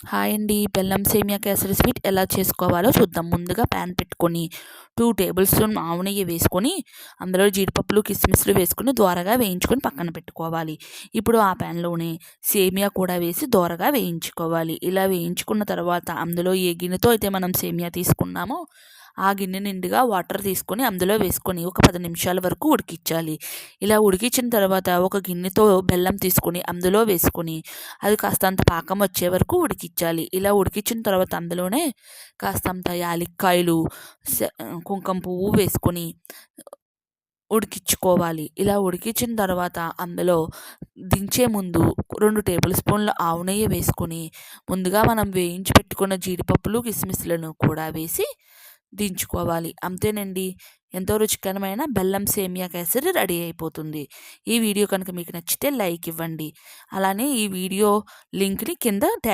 Hi అండి. బెల్లం సేమియా కేసరి స్వీట్ ఎలా చేసుకోవాలో చూద్దాం. ముందుగా ప్యాన్ పెట్టుకొని 2 టేబుల్ స్పూన్ ఆవు నెయ్యి వేసుకొని అందులో జీడిపప్పులు, కిస్మిస్లు వేసుకొని దోరగా వేయించుకొని పక్కన పెట్టుకోవాలి. ఇప్పుడు ఆ ప్యాన్లోనే సేమియా కూడా వేసి దోరగా వేయించుకోవాలి. ఇలా వేయించుకున్న తర్వాత అందులో ఏ గిన్నెతో అయితే మనం సేమియా తీసుకున్నామో ఆ గిన్నె నిండుగా వాటర్ తీసుకొని అందులో వేసుకొని ఒక 10 నిమిషాల వరకు ఉడికించాలి. ఇలా ఉడికించిన తర్వాత ఒక గిన్నెతో బెల్లం తీసుకొని అందులో వేసుకొని అది కాస్తంత పాకం వచ్చే వరకు ఉడికించాలి. ఇలా ఉడికించిన తర్వాత అందులోనే కాస్తంత యాలక్కాయలు, కుంకుమ పువ్వు వేసుకొని ఉడికించుకోవాలి. ఇలా ఉడికించిన తర్వాత అందులో దించే ముందు 2 టేబుల్ స్పూన్ల ఆవు నెయ్యి వేసుకొని ముందుగా మనం వేయించి పెట్టుకున్న జీడిపప్పులు, కిస్మిస్లను కూడా వేసి దించుకోవాలి. అంతేనండి, ఎంతో రుచికరమైన బెల్లం సేమియా కేసరి రెడీ అయిపోతుంది. ఈ వీడియో కనుక మీకు నచ్చితే లైక్ ఇవ్వండి. అలానే ఈ వీడియో లింక్ని కింద ట్యాగ్